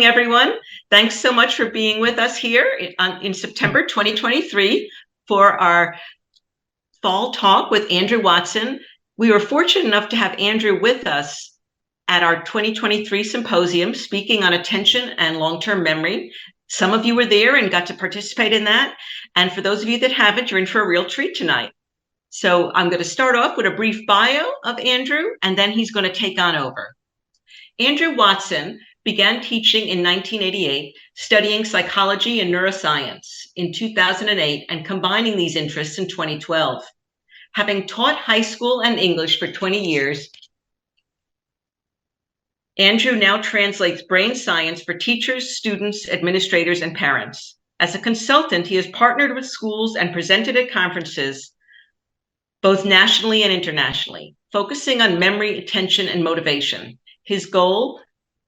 morning, everyone. Thanks so much for being with us here in September 2023 for our fall talk with Andrew Watson. We were fortunate enough to have Andrew with us at our 2023 symposium, speaking on attention and long-term memory. Some of you were there and got to participate in that. And for those of you that haven't, you're in for a real treat tonight. So I'm going to start off with a brief bio of Andrew, and then he's going to take on over. Andrew Watson began teaching in 1988, studying psychology and neuroscience in 2008, and combining these interests in 2012. Having taught high school and English for 20 years, Andrew now translates brain science for teachers, students, administrators, and parents. As a consultant, he has partnered with schools and presented at conferences, both nationally and internationally, focusing on memory, attention, and motivation. His goal: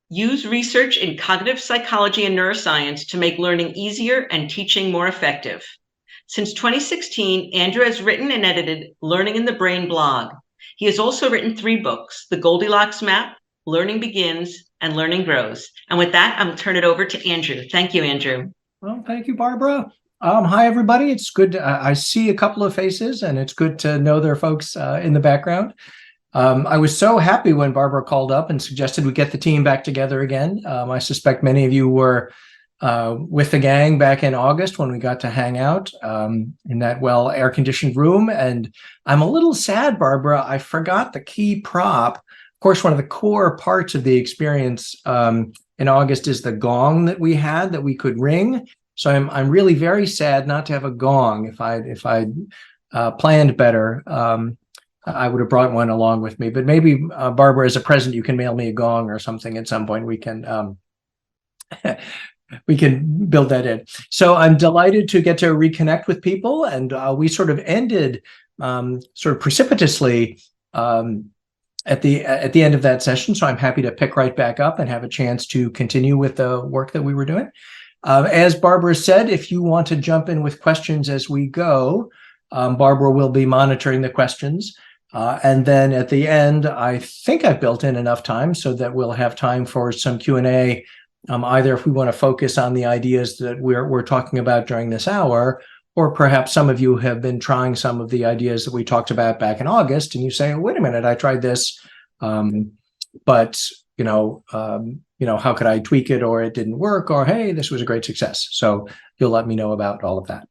use research in cognitive psychology and neuroscience to make learning easier and teaching more effective. Since 2016, Andrew has written and edited Learning in the Brain blog. He has also written 3 books: The Goldilocks Map, Learning Begins, and Learning Grows. And with that, I'm going to turn it over to Andrew. Thank you, Andrew. Well, thank you, Barbara. Hi, everybody. It's good. I see a couple of faces, and it's good to know there are folks in the background. I was so happy when Barbara called up and suggested we get the team back together again. I suspect many of you were with the gang back in August when we got to hang out in that air-conditioned room. And I'm a little sad, Barbara, I forgot the key prop. Of course, one of the core parts of the experience in August is the gong that we had that we could ring. So I'm really very sad not to have a gong. If I'd planned better, I would have brought one along with me, but maybe Barbara, as a present, you can mail me a gong or something at some point. We can we can build that in. So I'm delighted to get to reconnect with people, and we sort of ended sort of precipitously at the end of that session. So I'm happy to pick right back up and have a chance to continue with the work that we were doing. As Barbara said, if you want to jump in with questions as we go, Barbara will be monitoring the questions. And then at the end, I think I've built in enough time so that we'll have time for some Q&A, either if we want to focus on the ideas that we're talking about during this hour, or perhaps some of you have been trying some of the ideas that we talked about back in August, and you say, oh, wait a minute, I tried this, but how could I tweak it, or it didn't work, or hey, this was a great success. So you'll let me know about all of that.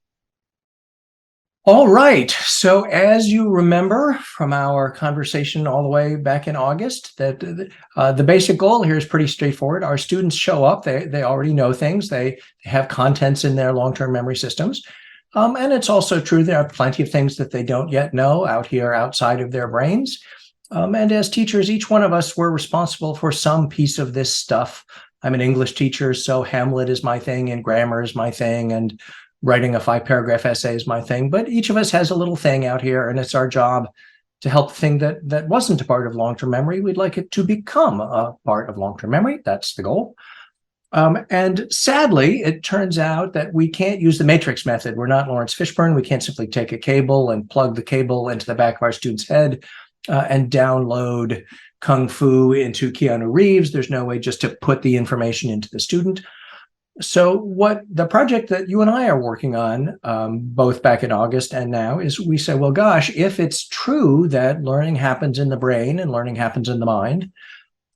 All right, so as you remember from our conversation all the way back in August, that the basic goal here is pretty straightforward. Our students show up, they already know things, they have contents in their long-term memory systems. And it's also true there are plenty of things that they don't yet know out here outside of their brains. And as teachers, each one of us, we're responsible for some piece of this stuff. I'm an English teacher, so Hamlet is my thing, and grammar is my thing, and writing a 5-paragraph essay is my thing, but each of us has a little thing out here, and it's our job to help the thing that wasn't a part of long-term memory. We'd like it to become a part of long-term memory. That's the goal. And sadly, it turns out that we can't use the matrix method. We're not Lawrence Fishburne. We can't simply take a cable and plug the cable into the back of our student's head and download Kung Fu into Keanu Reeves. There's no way just to put the information into the student. So what the project that you and I are working on, both back in August and now, is we say, well, gosh, if it's true that learning happens in the brain and learning happens in the mind,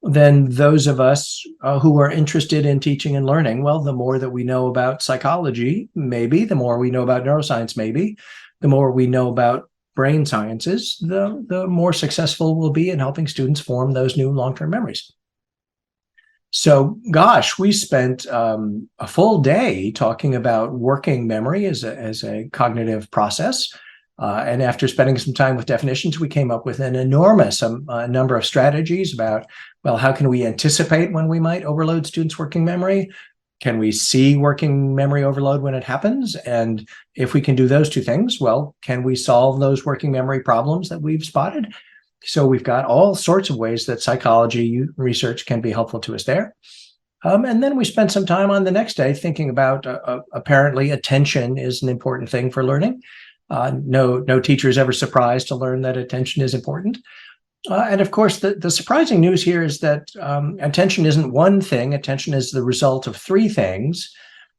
then those of us who are interested in teaching and learning, well, the more that we know about psychology, maybe, the more we know about neuroscience, maybe, the more we know about brain sciences, the more successful we'll be in helping students form those new long-term memories. So, gosh, we spent a full day talking about working memory as a cognitive process. And after spending some time with definitions, we came up with an enormous number of strategies about, well, how can we anticipate when we might overload students' working memory? Can we see working memory overload when it happens? And if we can do those two things, well, can we solve those working memory problems that we've spotted? So we've got all sorts of ways that psychology research can be helpful to us there. And then we spent some time on the next day thinking about apparently attention is an important thing for learning. No teacher is ever surprised to learn that attention is important. And of course, the surprising news here is that attention isn't one thing. Attention is the result of three things.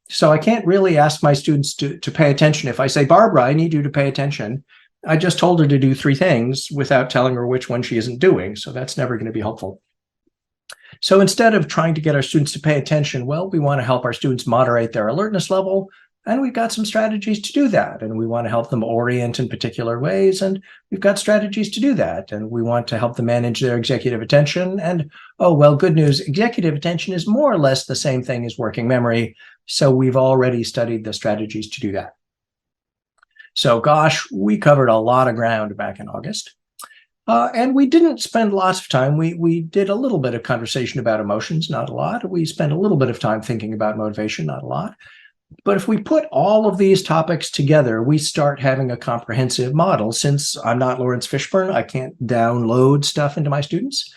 So I can't really ask my students to pay attention. If I say, Barbara, I need you to pay attention, I just told her to do three things without telling her which one she isn't doing. So that's never going to be helpful. So instead of trying to get our students to pay attention, well, we want to help our students moderate their alertness level. And we've got some strategies to do that. And we want to help them orient in particular ways. And we've got strategies to do that. And we want to help them manage their executive attention. And, oh, well, good news, executive attention is more or less the same thing as working memory. So we've already studied the strategies to do that. So, gosh, we covered a lot of ground back in August. And we didn't spend lots of time. We did a little bit of conversation about emotions, not a lot. We spent a little bit of time thinking about motivation, not a lot. But if we put all of these topics together, we start having a comprehensive model. Since I'm not Lawrence Fishburne, I can't download stuff into my students.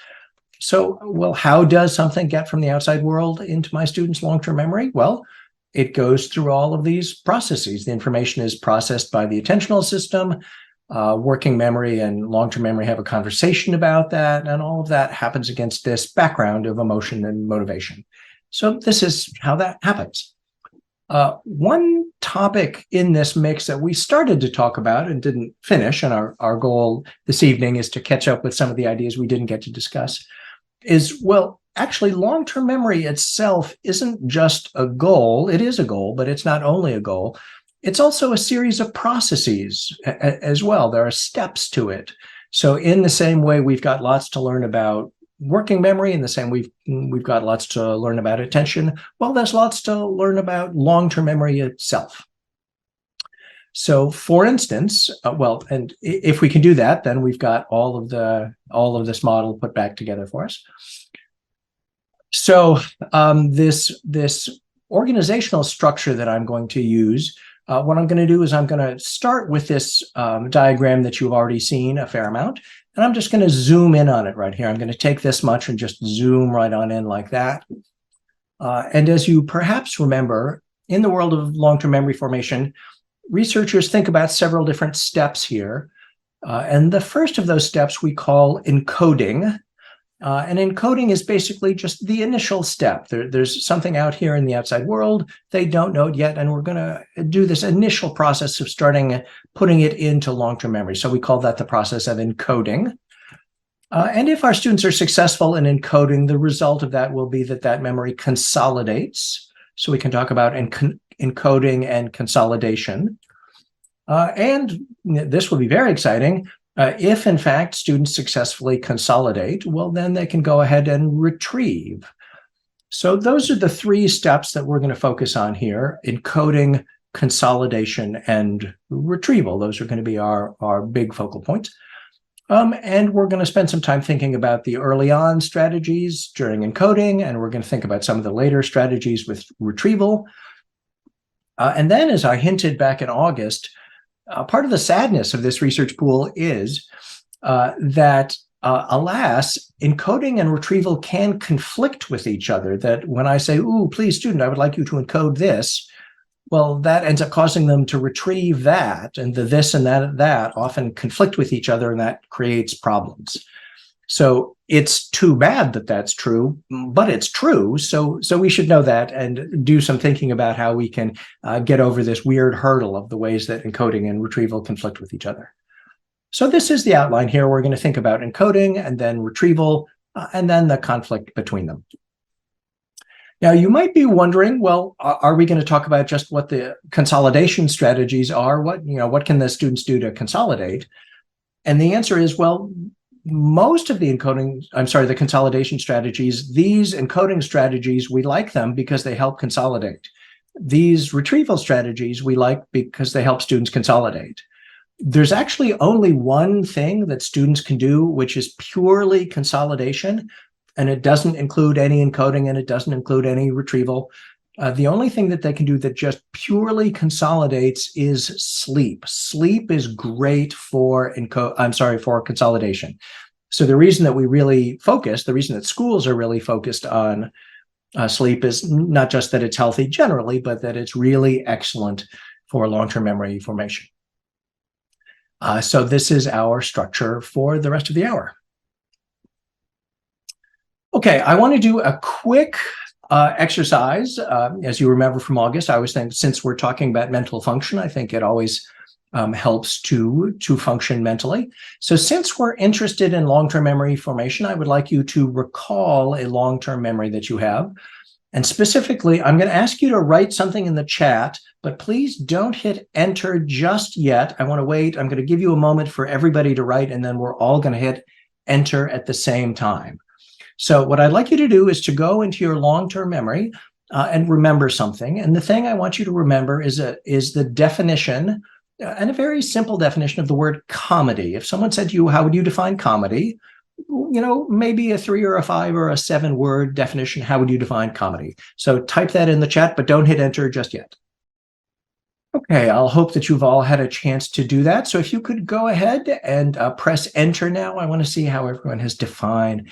So, well, how does something get from the outside world into my students' long-term memory? Well, it goes through all of these processes. The information is processed by the attentional system. Working memory and long-term memory have a conversation about that, and all of that happens against this background of emotion and motivation. So this is how that happens. One topic in this mix that we started to talk about and didn't finish, and our goal this evening is to catch up with some of the ideas we didn't get to discuss, is, well, actually, long-term memory itself isn't just a goal. It is a goal, but it's not only a goal. It's also a series of processes as well. There are steps to it. So in the same way we've got lots to learn about working memory, in the same we've got lots to learn about attention, well, there's lots to learn about long-term memory itself. So for instance, and if we can do that, then we've got all of this model put back together for us. So this organizational structure that I'm going to use, what I'm going to do is I'm going to start with this diagram that you've already seen a fair amount, and I'm just going to zoom in on it right here. I'm going to take this much and just zoom right on in like that. And as you perhaps remember, in the world of long-term memory formation, researchers think about several different steps here. And the first of those steps we call encoding. And encoding is basically just the initial step. There's something out here in the outside world. They don't know it yet. And we're going to do this initial process of putting it into long-term memory. So we call that the process of encoding. And if our students are successful in encoding, the result of that will be that memory consolidates. So we can talk about encoding and consolidation. And this will be very exciting. If, in fact, students successfully consolidate, well, then they can go ahead and retrieve. So those are the three steps that we're going to focus on here: encoding, consolidation, and retrieval. Those are going to be our big focal points. And we're going to spend some time thinking about the early on strategies during encoding, and we're going to think about some of the later strategies with retrieval. And then, as I hinted back in August, part of the sadness of this research pool is that, alas, encoding and retrieval can conflict with each other. That when I say, ooh, please, student, I would like you to encode this, well, that ends up causing them to retrieve that, and the this and that often conflict with each other, and that creates problems. So it's too bad that that's true, but it's true. So we should know that and do some thinking about how we can get over this weird hurdle of the ways that encoding and retrieval conflict with each other. So this is the outline here. We're going to think about encoding and then retrieval and then the conflict between them. Now, you might be wondering, well, are we going to talk about just what the consolidation strategies are? What can the students do to consolidate? And the answer is, well, most of the the consolidation strategies, these encoding strategies, we like them because they help consolidate. These retrieval strategies we like because they help students consolidate. There's actually only one thing that students can do, which is purely consolidation, and it doesn't include any encoding and it doesn't include any retrieval. The only thing that they can do that just purely consolidates is sleep. Sleep is great for consolidation. So the reason that the reason that schools are really focused on sleep is not just that it's healthy generally, but that it's really excellent for long-term memory formation. So this is our structure for the rest of the hour. Okay, I want to do a quick exercise. As you remember from August, I always think since we're talking about mental function, I think it always helps to function mentally. So since we're interested in long-term memory formation, I would like you to recall a long-term memory that you have. And specifically, I'm going to ask you to write something in the chat, but please don't hit enter just yet. I want to wait. I'm going to give you a moment for everybody to write, and then we're all going to hit enter at the same time. So what I'd like you to do is to go into your long-term memory and remember something. And the thing I want you to remember is the definition, and a very simple definition of the word comedy. If someone said to you, how would you define comedy? Maybe a 3 or a 5 or a 7 word definition. How would you define comedy? So type that in the chat, but don't hit enter just yet. Okay, I'll hope that you've all had a chance to do that. So if you could go ahead and press enter now, I want to see how everyone has defined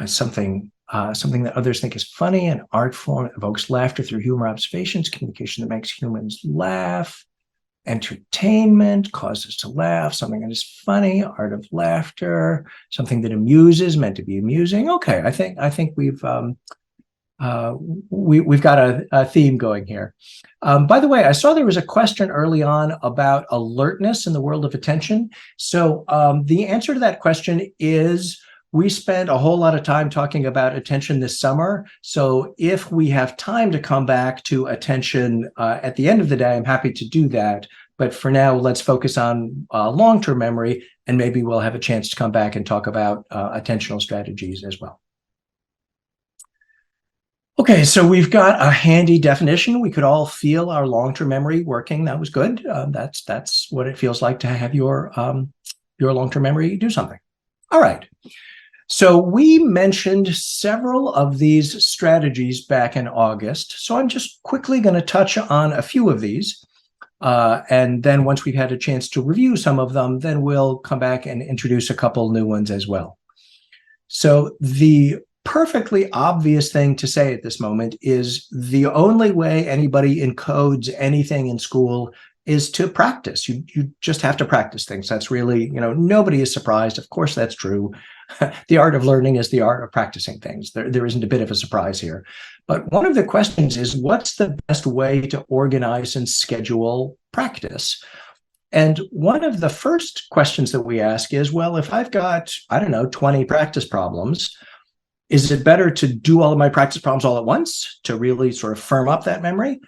something that others think is funny. An art form evokes laughter through humor observations, communication that makes humans laugh, entertainment causes to laugh, something that is funny, art of laughter, something that amuses, meant to be amusing. Okay, I think we've got a theme going here. By the way, I saw there was a question early on about alertness in the world of attention. So the answer to that question is we spent a whole lot of time talking about attention this summer. So if we have time to come back to attention at the end of the day, I'm happy to do that. But for now, let's focus on long-term memory, and maybe we'll have a chance to come back and talk about attentional strategies as well. Okay, so we've got a handy definition. We could all feel our long-term memory working. That was good. That's what it feels like to have your long-term memory do something. All right. So we mentioned several of these strategies back in August. So I'm just quickly going to touch on a few of these. And then once we've had a chance to review some of them, then we'll come back and introduce a couple new ones as well. So the perfectly obvious thing to say at this moment is the only way anybody encodes anything in school is to practice. You just have to practice things. That's really, nobody is surprised. Of course, that's true. The art of learning is the art of practicing things. There isn't a bit of a surprise here. But one of the questions is, what's the best way to organize and schedule practice? And one of the first questions that we ask is, well, if I've got, 20 practice problems, is it better to do all of my practice problems all at once to really sort of firm up that memory,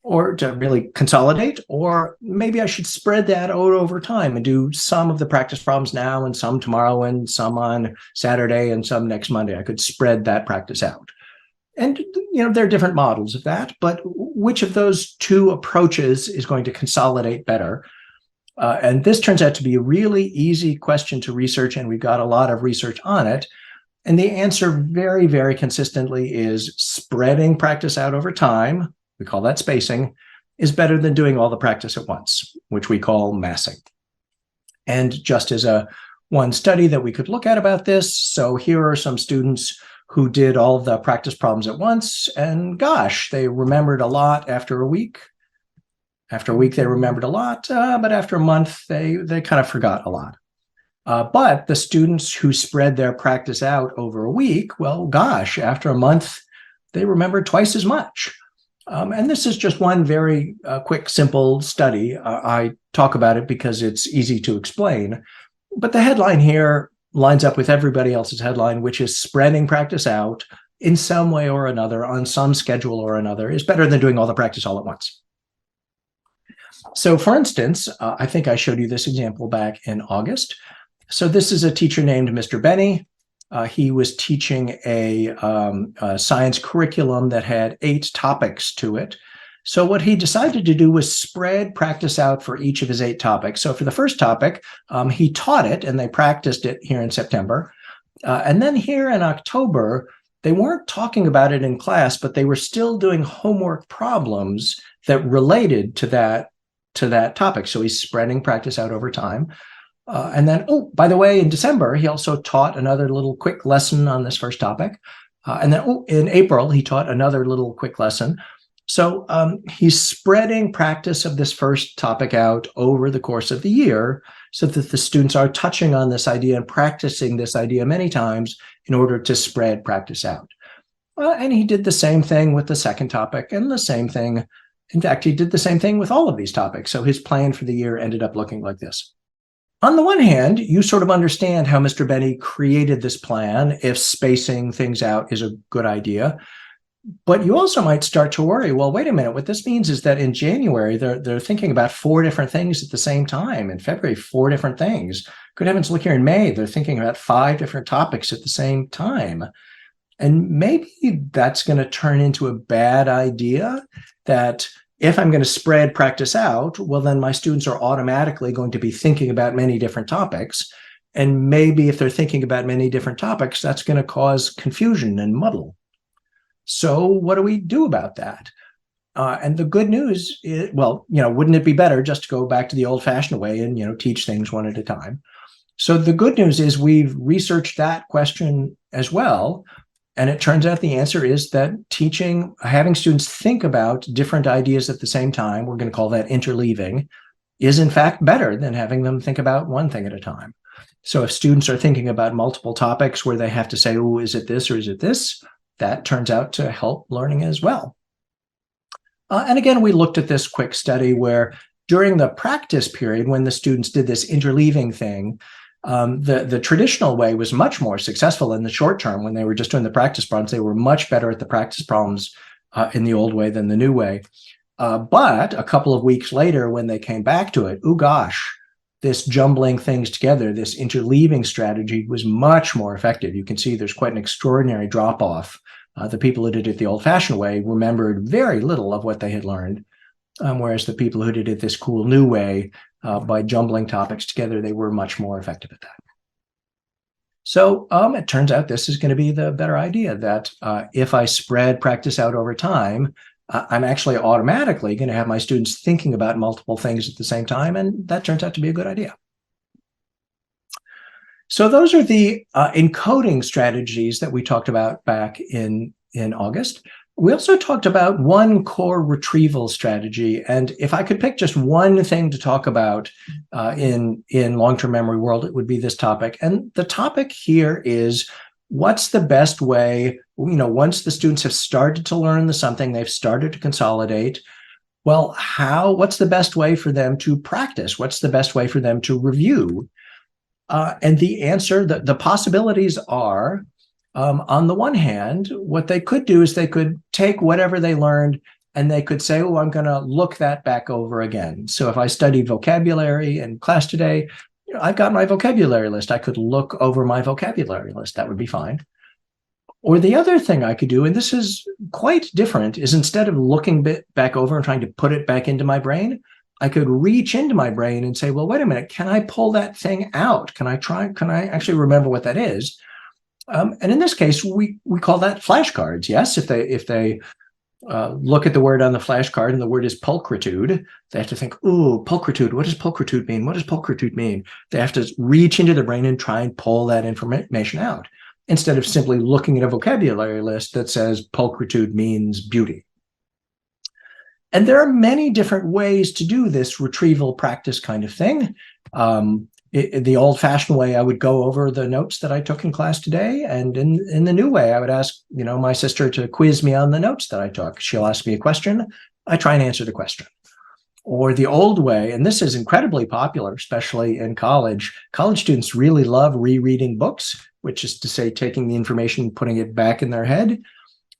or to really consolidate? Or maybe I should spread that out over time and do some of the practice problems now and some tomorrow and some on Saturday and some next Monday. I could spread that practice out. And, there are different models of that, but which of those two approaches is going to consolidate better? And this turns out to be a really easy question to research, and we've got a lot of research on it. And the answer very, very consistently is spreading practice out over time, we call that spacing, is better than doing all the practice at once, which we call massing. And just as one study that we could look at about this, so here are some students who did all of the practice problems at once, and gosh, they remembered a lot after a week. After a week, they remembered a lot, but after a month, they kind of forgot a lot. But the students who spread their practice out over a week, well, gosh, after a month, they remembered twice as much. And this is just one very quick, simple study. I talk about it because it's easy to explain. But the headline here lines up with everybody else's headline, which is spreading practice out in some way or another, on some schedule or another, is better than doing all the practice all at once. So for instance, I think I showed you this example back in August. So this is a teacher named Mr. Benny. He was teaching a science curriculum that had 8 topics to it. So what he decided to do was spread practice out for each of his 8 topics. So for the first topic, he taught it, and they practiced it here in September. And then here in October, they weren't talking about it in class, but they were still doing homework problems that related to that topic. So he's spreading practice out over time. And then, oh, by the way, in December, he also taught another little quick lesson on this first topic. And then, in April, he taught another little quick lesson. So he's spreading practice of this first topic out over the course of the year so that the students are touching on this idea and practicing this idea many times in order to spread practice out. And he did the same thing with the second topic and the same thing. In fact, he did the same thing with all of these topics. So his plan for the year ended up looking like this. On the one hand, you sort of understand how Mr. Benny created this plan if spacing things out is a good idea. But you also might start to worry, well, wait a minute, what this means is that in January, they're thinking about 4 different things at the same time. In February, 4 different things. Good heavens, look here in May, they're thinking about 5 different topics at the same time. And maybe that's going to turn into a bad idea, that if I'm going to spread practice out, well, then my students are automatically going to be thinking about many different topics. And maybe if they're thinking about many different topics, that's going to cause confusion and muddle. So what do we do about that? And the good news is, well, wouldn't it be better just to go back to the old-fashioned way and, teach things one at a time? So the good news is we've researched that question as well. And it turns out the answer is that having students think about different ideas at the same time, we're going to call that interleaving, is in fact better than having them think about one thing at a time. So if students are thinking about multiple topics where they have to say, oh, is it this or is it this? That turns out to help learning as well. And again, we looked at this quick study where during the practice period, when the students did this interleaving thing, the traditional way was much more successful in the short term. When they were just doing the practice problems, they were much better at the practice problems in the old way than the new way. But a couple of weeks later, when they came back to it, oh gosh, this jumbling things together, this interleaving strategy was much more effective. You can see there's quite an extraordinary drop-off. The people who did it the old-fashioned way remembered very little of what they had learned, whereas the people who did it this cool new way, by jumbling topics together, they were much more effective at that. So it turns out this is going to be the better idea, that if I spread practice out over time, I'm actually automatically going to have my students thinking about multiple things at the same time, and that turns out to be a good idea. So those are the encoding strategies that we talked about back in August. We also talked about one core retrieval strategy. And if I could pick just one thing to talk about in long-term memory world, it would be this topic. And the topic here is, what's the best way, once the students have started to learn something, they've started to consolidate, well, what's the best way for them to practice? What's the best way for them to review? And the answer, the possibilities are, on the one hand, what they could do is they could take whatever they learned and they could say, oh, I'm going to look that back over again. So if I studied vocabulary in class today, I've got my vocabulary list. I could look over my vocabulary list. That would be fine. Or the other thing I could do, and this is quite different, is instead of looking back over and trying to put it back into my brain, I could reach into my brain and say, well, wait a minute, can I pull that thing out? Can I actually remember what that is? And in this case, we call that flashcards. Yes, if they look at the word on the flashcard and the word is pulchritude, they have to think, ooh, pulchritude, what does pulchritude mean? What does pulchritude mean? They have to reach into the brain and try and pull that information out, instead of simply looking at a vocabulary list that says pulchritude means beauty. And there are many different ways to do this retrieval practice kind of thing. The old-fashioned way, I would go over the notes that I took in class today, and in the new way, I would ask, my sister to quiz me on the notes that I took. She'll ask me a question, I try and answer the question. Or the old way, and this is incredibly popular, especially in college. College students really love rereading books, which is to say, taking the information, putting it back in their head.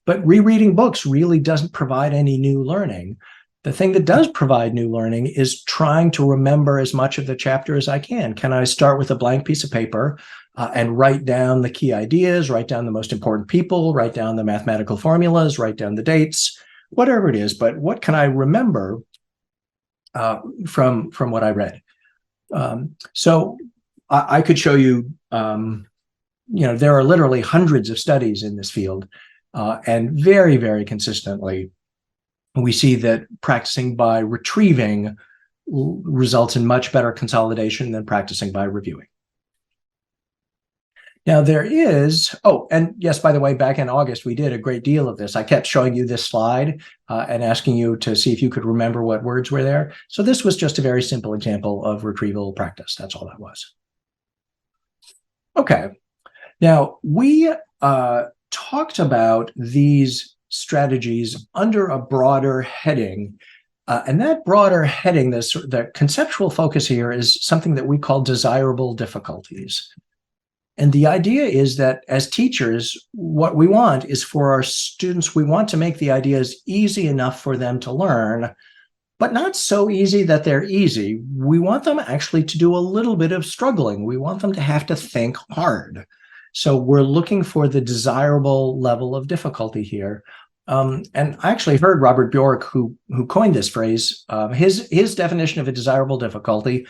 But rereading books really doesn't provide any new learning. The thing that does provide new learning is trying to remember as much of the chapter as I can. Can I start with a blank piece of paper and write down the key ideas, write down the most important people, write down the mathematical formulas, write down the dates, whatever it is, but what can I remember from what I read? So I could show you, there are literally hundreds of studies in this field, and very, very consistently, we see that practicing by retrieving results in much better consolidation than practicing by reviewing. Now there is, oh, and yes, by the way, back in August, we did a great deal of this. I kept showing you this slide and asking you to see if you could remember what words were there. So this was just a very simple example of retrieval practice. That's all that was. Okay, now we talked about these strategies under a broader heading. And that broader heading, the conceptual focus here is something that we call desirable difficulties. And the idea is that as teachers, what we want is for our students, we want to make the ideas easy enough for them to learn, but not so easy that they're easy. We want them actually to do a little bit of struggling. We want them to have to think hard. So we're looking for the desirable level of difficulty here. And I actually heard Robert Bjork, who coined this phrase, his definition of a desirable difficulty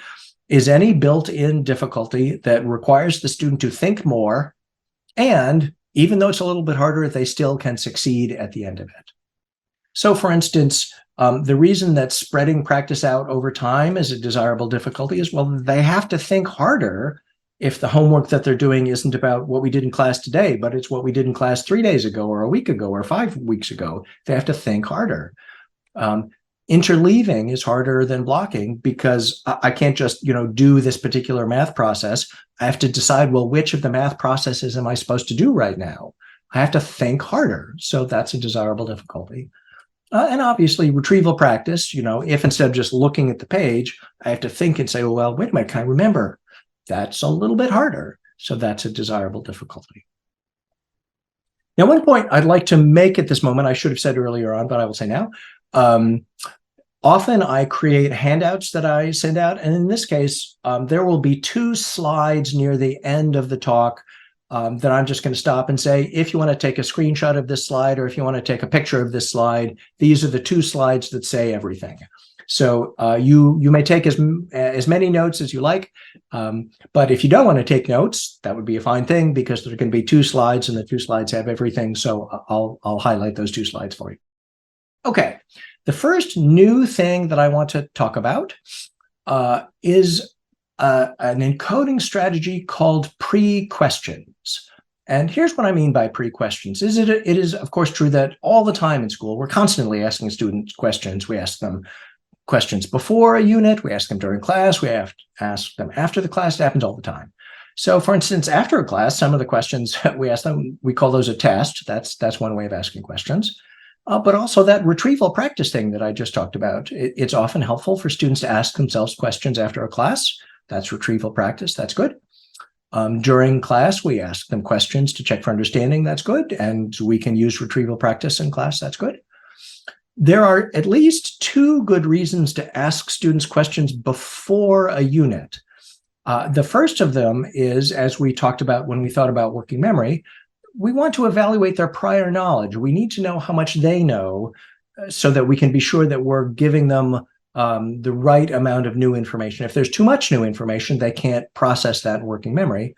is any built-in difficulty that requires the student to think more, and even though it's a little bit harder, they still can succeed at the end of it. So for instance, the reason that spreading practice out over time is a desirable difficulty is, well, they have to think harder if the homework that they're doing isn't about what we did in class today, but it's what we did in class 3 days ago or a week ago or 5 weeks ago. They have to think harder. Interleaving is harder than blocking because I can't just, do this particular math process. I have to decide, well, which of the math processes am I supposed to do right now? I have to think harder. So that's a desirable difficulty. And obviously retrieval practice, if instead of just looking at the page, I have to think and say, well, wait a minute, can I remember? That's a little bit harder. So that's a desirable difficulty. Now, one point I'd like to make at this moment, I should have said earlier on, but I will say now, often I create handouts that I send out. And in this case, there will be 2 slides near the end of the talk that I'm just going to stop and say, if you want to take a screenshot of this slide, or if you want to take a picture of this slide, these are the 2 slides that say everything. So you may take as many notes as you like, but if you don't want to take notes, that would be a fine thing because there are going to be 2 slides and the 2 slides have everything. So I'll highlight those 2 slides for you. Okay, the first new thing that I want to talk about is an encoding strategy called pre-questions. And here's what I mean by pre-questions. It is, of course, true that all the time in school, we're constantly asking students questions. We ask them questions before a unit, we ask them during class, we have to ask them after the class. It happens all the time. So for instance, after a class, some of the questions we ask them, we call those a test. That's one way of asking questions. But also that retrieval practice thing that I just talked about. It's often helpful for students to ask themselves questions after a class. That's retrieval practice. That's good. During class, we ask them questions to check for understanding. That's good. And we can use retrieval practice in class. That's good. There are at least 2 good reasons to ask students questions before a unit. The first of them is, as we talked about when we thought about working memory, we want to evaluate their prior knowledge. We need to know how much they know so that we can be sure that we're giving them the right amount of new information. If there's too much new information, they can't process that in working memory.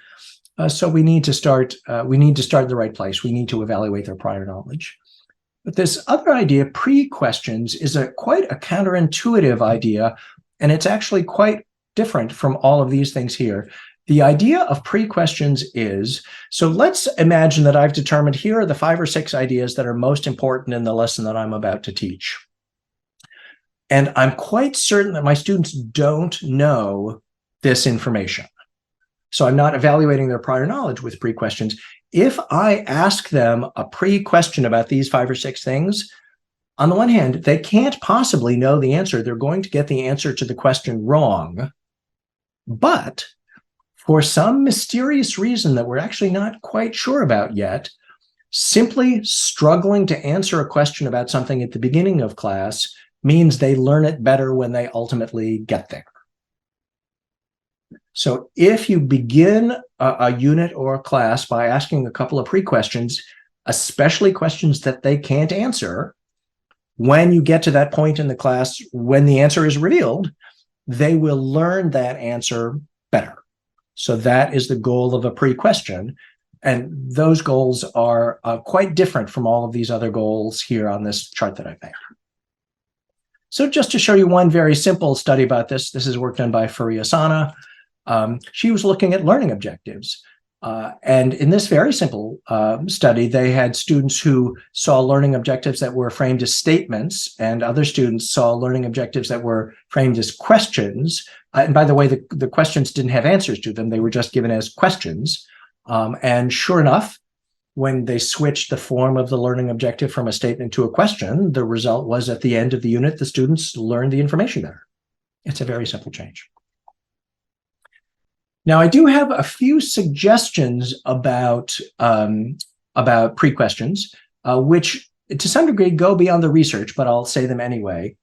So we need to start in the right place. We need to evaluate their prior knowledge. But this other idea, pre-questions, is quite a counterintuitive idea, and it's actually quite different from all of these things here. The idea of pre-questions is, so let's imagine that I've determined here are the 5 or 6 ideas that are most important in the lesson that I'm about to teach. And I'm quite certain that my students don't know this information. So I'm not evaluating their prior knowledge with pre-questions. If I ask them a pre-question about these 5 or 6 things, on the one hand, they can't possibly know the answer. They're going to get the answer to the question wrong. But for some mysterious reason that we're actually not quite sure about yet, simply struggling to answer a question about something at the beginning of class means they learn it better when they ultimately get there. So if you begin a unit or a class by asking a couple of pre-questions, especially questions that they can't answer, when you get to that point in the class, when the answer is revealed, they will learn that answer better. So that is the goal of a pre-question. And those goals are quite different from all of these other goals here on this chart that I've made. So just to show you one very simple study about this, this is work done by Faria Sana. She was looking at learning objectives. And in this very simple study, they had students who saw learning objectives that were framed as statements, and other students saw learning objectives that were framed as questions. And by the way, the questions didn't have answers to them. They were just given as questions. And sure enough, when they switched the form of the learning objective from a statement to a question, the result was at the end of the unit, the students learned the information better. It's a very simple change. Now, I do have a few suggestions about pre-questions, which to some degree go beyond the research, but I'll say them anyway.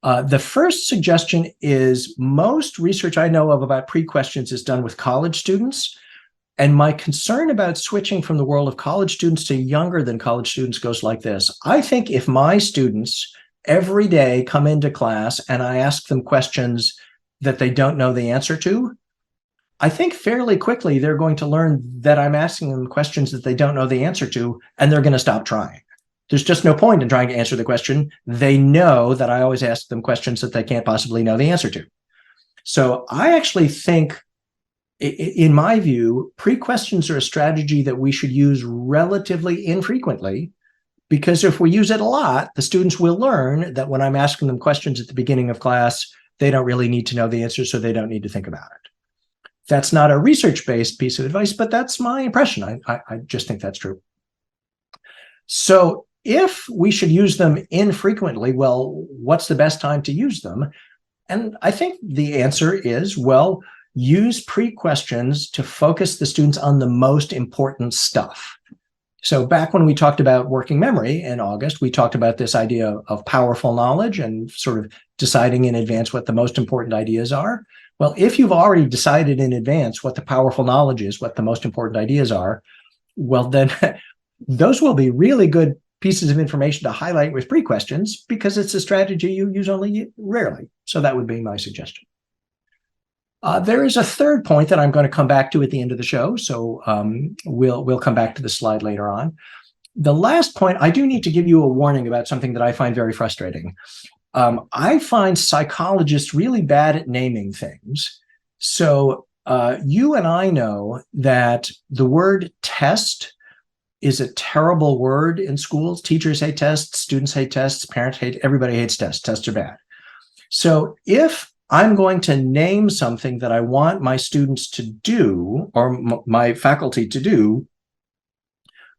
The first suggestion is most research I know of about pre-questions is done with college students. And my concern about switching from the world of college students to younger than college students goes like this. I think if my students every day come into class and I ask them questions that they don't know the answer to, I think fairly quickly they're going to learn that I'm asking them questions that they don't know the answer to, and they're going to stop trying. There's just no point in trying to answer the question. They know that I always ask them questions that they can't possibly know the answer to. So I actually think, in my view, pre-questions are a strategy that we should use relatively infrequently, because if we use it a lot, the students will learn that when I'm asking them questions at the beginning of class, they don't really need to know the answer, so they don't need to think about it. That's not a research-based piece of advice, but that's my impression. I just think that's true. So if we should use them infrequently, well, what's the best time to use them? And I think the answer is, well, use pre-questions to focus the students on the most important stuff. So back when we talked about working memory in August, we talked about this idea of powerful knowledge and sort of deciding in advance what the most important ideas are. Well, if you've already decided in advance what the powerful knowledge is, what the most important ideas are, well, then those will be really good pieces of information to highlight with pre-questions, because it's a strategy you use only rarely. So that would be my suggestion. There is a third point that I'm going to come back to at the end of the show. So we'll come back to the slide later on. The last point, I do need to give you a warning about something that I find very frustrating. I find psychologists really bad at naming things. So you and I know that the word test is a terrible word in schools. Teachers hate tests, students hate tests, parents hate, everybody hates tests. Tests are bad. So if I'm going to name something that I want my students to do, or my faculty to do,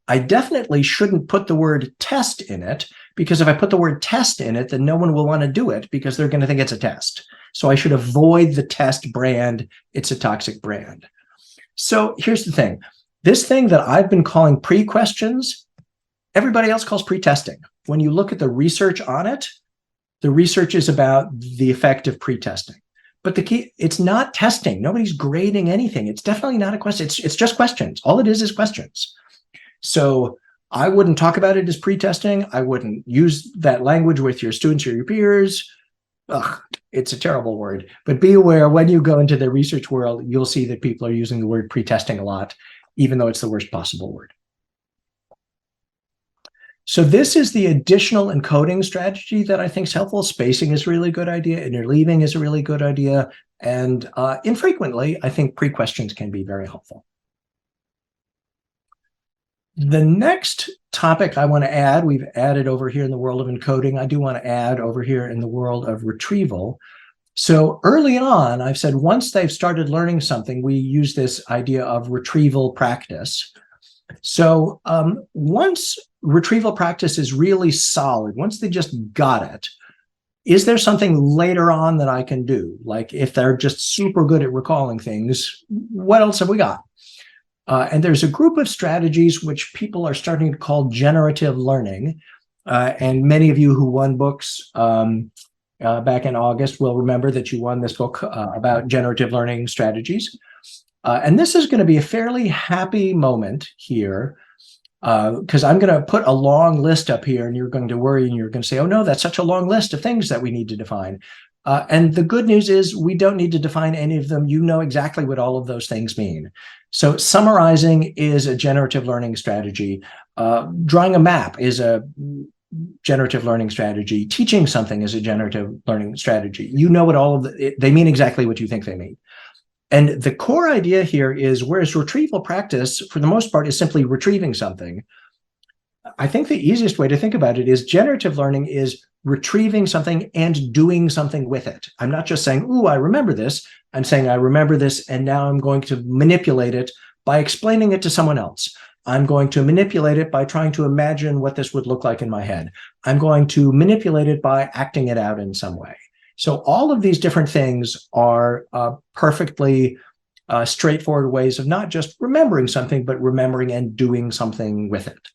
I definitely shouldn't put the word test in it, because if I put the word test in it, then no one will want to do it because they're going to think it's a test. So I should avoid the test brand. It's a toxic brand. So here's the thing. This thing that I've been calling pre-questions, everybody else calls pre-testing. When you look at the research on it, the research is about the effect of pre-testing. But the key, it's not testing. Nobody's grading anything. It's definitely not a question. It's just questions. All it is questions. So I wouldn't talk about it as pre-testing. I wouldn't use that language with your students or your peers. Ugh, it's a terrible word. But be aware, when you go into the research world, you'll see that people are using the word pre-testing a lot, even though it's the worst possible word. So this is the additional encoding strategy that I think is helpful. Spacing is a really good idea. Interleaving is a really good idea. And infrequently, I think pre-questions can be very helpful. The next topic I want to add, we've added over here in the world of encoding. I do want to add over here in the world of retrieval. So early on, I've said once they've started learning something, we use this idea of retrieval practice. So once retrieval practice is really solid, once they just got it, is there something later on that I can do? Like if they're just super good at recalling things, what else have we got? And there's a group of strategies which people are starting to call generative learning. And many of you who won books back in August will remember that you won this book about generative learning strategies. And this is going to be a fairly happy moment here, because I'm going to put a long list up here and you're going to worry and you're going to say, oh no, that's such a long list of things that we need to define. And the good news is we don't need to define any of them. You know exactly what all of those things mean. So summarizing is a generative learning strategy. Drawing a map is a generative learning strategy. Teaching something is a generative learning strategy. You know what all of they mean exactly what you think they mean. And the core idea here is, whereas retrieval practice, for the most part, is simply retrieving something, I think the easiest way to think about it is generative learning is retrieving something and doing something with it. I'm not just saying, ooh, I remember this. I'm saying I remember this, and now I'm going to manipulate it by explaining it to someone else. I'm going to manipulate it by trying to imagine what this would look like in my head. I'm going to manipulate it by acting it out in some way. So all of these different things are perfectly straightforward ways of not just remembering something, but remembering and doing something with it.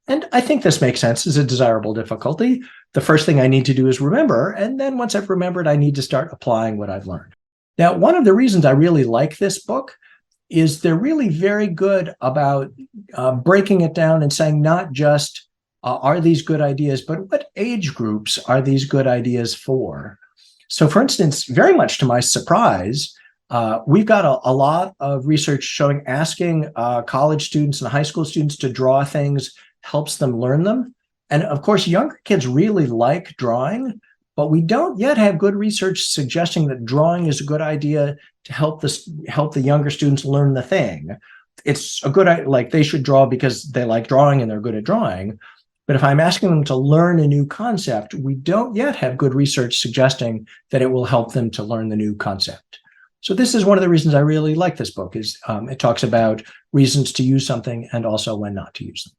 And I think this makes sense as a desirable difficulty. The first thing I need to do is remember, and then once I've remembered, I need to start applying what I've learned. Now, one of the reasons I really like this book is they're really very good about breaking it down and saying not just are these good ideas, but what age groups are these good ideas for? So for instance, very much to my surprise, we've got a lot of research showing asking college students and high school students to draw things helps them learn them. And of course, younger kids really like drawing, but we don't yet have good research suggesting that drawing is a good idea to help the younger students learn the thing. It's a good, like they should draw because they like drawing and they're good at drawing. But if I'm asking them to learn a new concept, we don't yet have good research suggesting that it will help them to learn the new concept. So this is one of the reasons I really like this book, is it talks about reasons to use something and also when not to use them.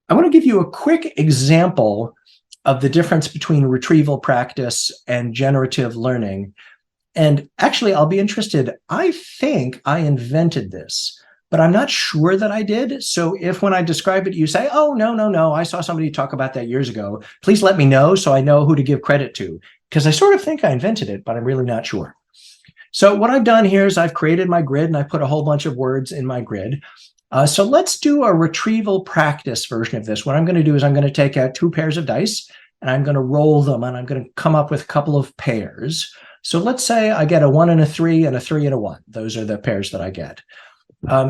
I want to give you a quick example of the difference between retrieval practice and generative learning. And actually, I'll be interested. I think I invented this, but I'm not sure that I did. So if when I describe it, you say, oh, no, I saw somebody talk about that years ago, please let me know so I know who to give credit to, because I sort of think I invented it, but I'm really not sure. So what I've done here is I've created my grid and I put a whole bunch of words in my grid. So let's do a retrieval practice version of this. What I'm going to do is I'm going to take out 2 pairs of dice and I'm going to roll them and I'm going to come up with a couple of pairs. So let's say I get a 1 and a 3 and a 3 and a 1. Those are the pairs that I get.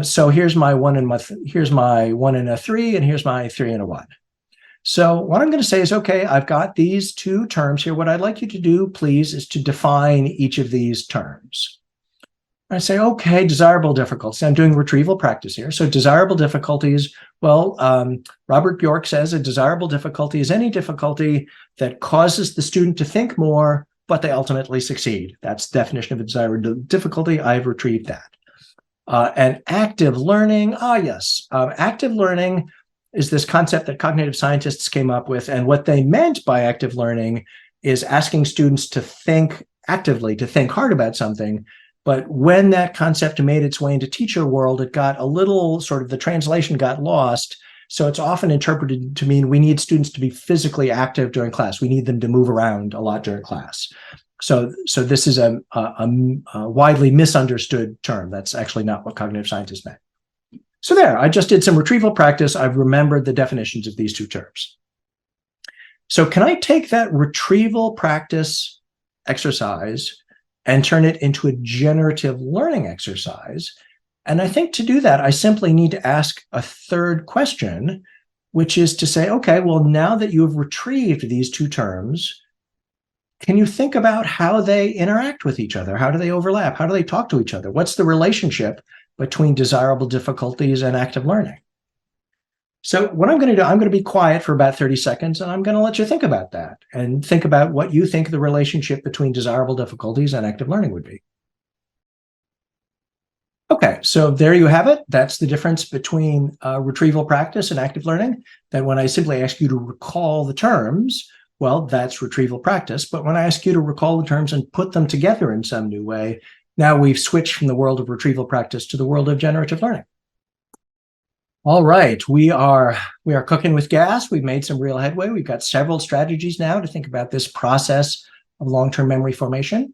So here's my 1 and here's my 1 and a 3, and here's my 3 and a 1. So what I'm going to say is, okay, I've got these 2 terms here. What I'd like you to do, please, is to define each of these terms. I say, okay, desirable difficulties. I'm doing retrieval practice here. So desirable difficulties, well, Robert Bjork says a desirable difficulty is any difficulty that causes the student to think more, but they ultimately succeed. That's the definition of a desirable difficulty. I've retrieved that. And active learning, yes. Active learning is this concept that cognitive scientists came up with. And what they meant by active learning is asking students to think actively, to think hard about something. But when that concept made its way into teacher world, it got a little sort of, the translation got lost. So it's often interpreted to mean we need students to be physically active during class. We need them to move around a lot during class. So this is a widely misunderstood term. That's actually not what cognitive scientists meant. So there, I just did some retrieval practice. I've remembered the definitions of these 2 terms. So can I take that retrieval practice exercise and turn it into a generative learning exercise? And I think to do that, I simply need to ask a third question, which is to say, okay, well, now that you have retrieved these 2 terms, can you think about how they interact with each other? How do they overlap? How do they talk to each other? What's the relationship between desirable difficulties and active learning? So what I'm going to do, I'm going to be quiet for about 30 seconds, and I'm going to let you think about that and think about what you think the relationship between desirable difficulties and active learning would be. Okay, so there you have it. That's the difference between retrieval practice and active learning. That when I simply ask you to recall the terms, well, that's retrieval practice. But when I ask you to recall the terms and put them together in some new way, now we've switched from the world of retrieval practice to the world of generative learning. All right, we are cooking with gas. We've made some real headway. We've got several strategies now to think about this process of long-term memory formation.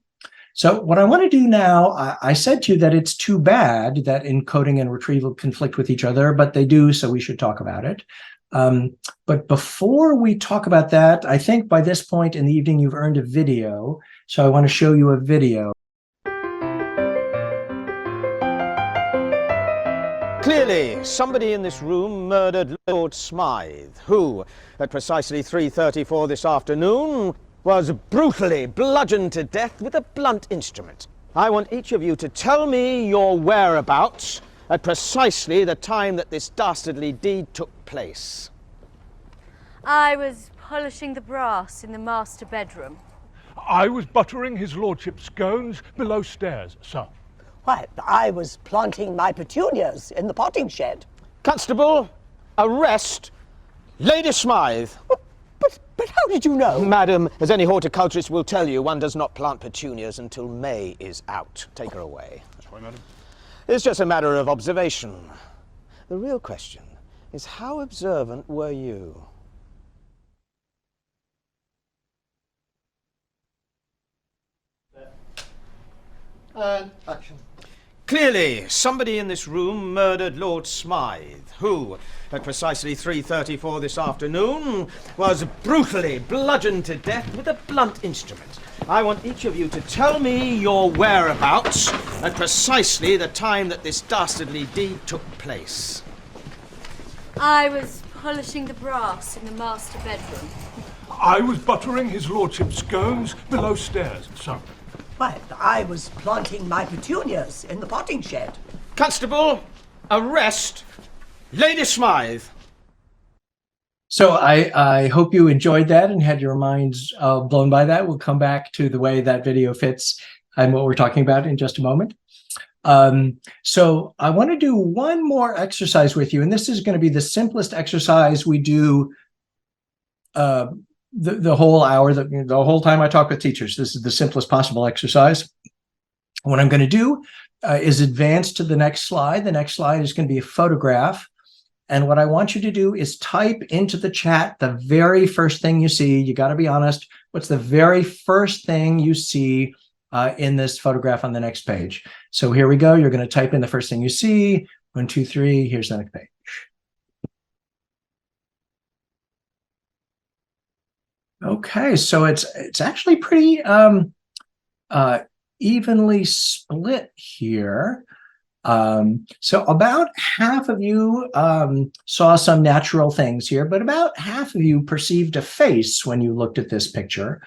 So what I want to do now, I said to you that it's too bad that encoding and retrieval conflict with each other, but they do, so we should talk about it. But before we talk about that, I think by this point in the evening, you've earned a video. So I want to show you a video. Clearly, somebody in this room murdered Lord Smythe, who, at precisely 3:34 this afternoon, was brutally bludgeoned to death with a blunt instrument. I want each of you to tell me your whereabouts at precisely the time that this dastardly deed took place. I was polishing the brass in the master bedroom. I was buttering his lordship's scones below stairs, sir. Why, I was planting my petunias in the potting shed. Constable, arrest Lady Smythe. But how did you know? Madam, as any horticulturist will tell you, one does not plant petunias until May is out. Take her away. That's right, madam. It's just a matter of observation. The real question is, how observant were you? And action. Clearly, somebody in this room murdered Lord Smythe, who, at precisely 3:34 this afternoon, was brutally bludgeoned to death with a blunt instrument. I want each of you to tell me your whereabouts at precisely the time that this dastardly deed took place. I was polishing the brass in the master bedroom. I was buttering his lordship's scones below stairs, sir. Why, I was planting my petunias in the potting shed. Constable, arrest Lady Smythe. So I hope you enjoyed that and had your minds blown by that. We'll come back to the way that video fits and what we're talking about in just a moment. So I want to do one more exercise with you, and this is going to be the simplest exercise we do the whole hour, the whole time I talk with teachers. This is the simplest possible exercise. What I'm going to do is advance to the next slide. The next slide is going to be a photograph. And what I want you to do is type into the chat the very first thing you see. You got to be honest. What's the very first thing you see in this photograph on the next page? So here we go. You're going to type in the first thing you see. 1, 2, 3. Here's the next page. Okay, so it's actually pretty evenly split here. So about half of you saw some natural things here, but about half of you perceived a face when you looked at this picture.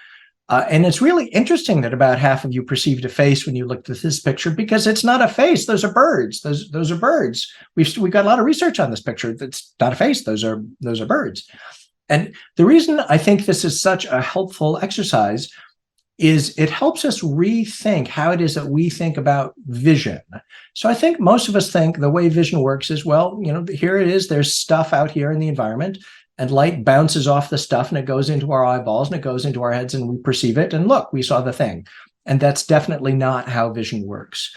And it's really interesting that about half of you perceived a face when you looked at this picture, because it's not a face. Those are birds. Those are birds. We've got a lot of research on this picture. That's not a face. Those are birds. And the reason I think this is such a helpful exercise is it helps us rethink how it is that we think about vision. So I think most of us think the way vision works is, well, here it is, there's stuff out here in the environment, and light bounces off the stuff and it goes into our eyeballs and it goes into our heads and we perceive it, and look, we saw the thing. And that's definitely not how vision works.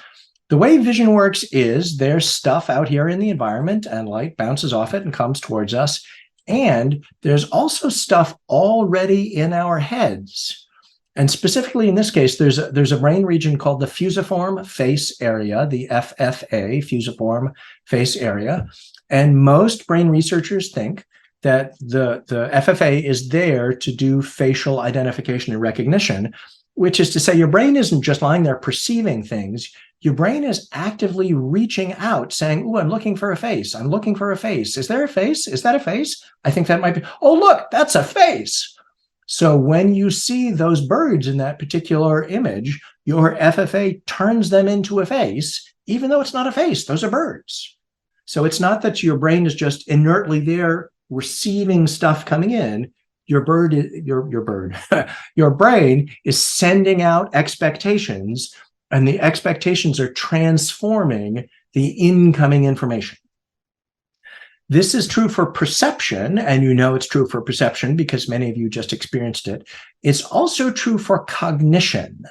The way vision works is there's stuff out here in the environment and light bounces off it and comes towards us. And there's also stuff already in our heads. And specifically in this case, there's a brain region called the fusiform face area, the FFA, fusiform face area. And most brain researchers think that the FFA is there to do facial identification and recognition, which is to say your brain isn't just lying there perceiving things. Your brain is actively reaching out, saying, "Oh, I'm looking for a face. I'm looking for a face. Is there a face? Is that a face? I think that might be. Oh, look, that's a face." So when you see those birds in that particular image, your FFA turns them into a face, even though it's not a face. Those are birds. So it's not that your brain is just inertly there receiving stuff coming in. Your brain is sending out expectations, and the expectations are transforming the incoming information. This is true for perception, and it's true for perception because many of you just experienced it. It's also true for cognition.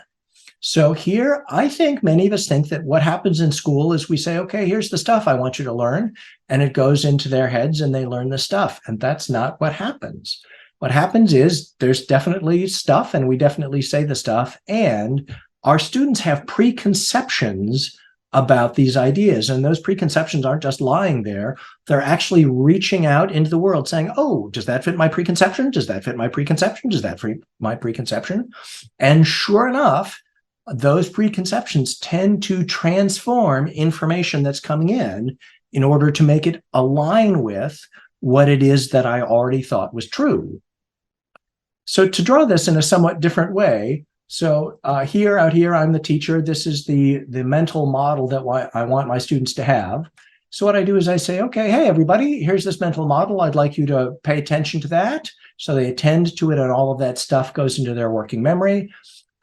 So here, I think many of us think that what happens in school is we say, okay, here's the stuff I want you to learn, and it goes into their heads and they learn the stuff. And that's not what happens. What happens is there's definitely stuff, and we definitely say the stuff, and our students have preconceptions about these ideas. And those preconceptions aren't just lying there. They're actually reaching out into the world saying, oh, does that fit my preconception? Does that fit my preconception? Does that fit my preconception? And sure enough, those preconceptions tend to transform information that's coming in order to make it align with what it is that I already thought was true. So to draw this in a somewhat different way, So out here, I'm the teacher. This is the mental model that I want my students to have. So what I do is I say, okay, hey, everybody, here's this mental model. I'd like you to pay attention to that. So they attend to it, and all of that stuff goes into their working memory.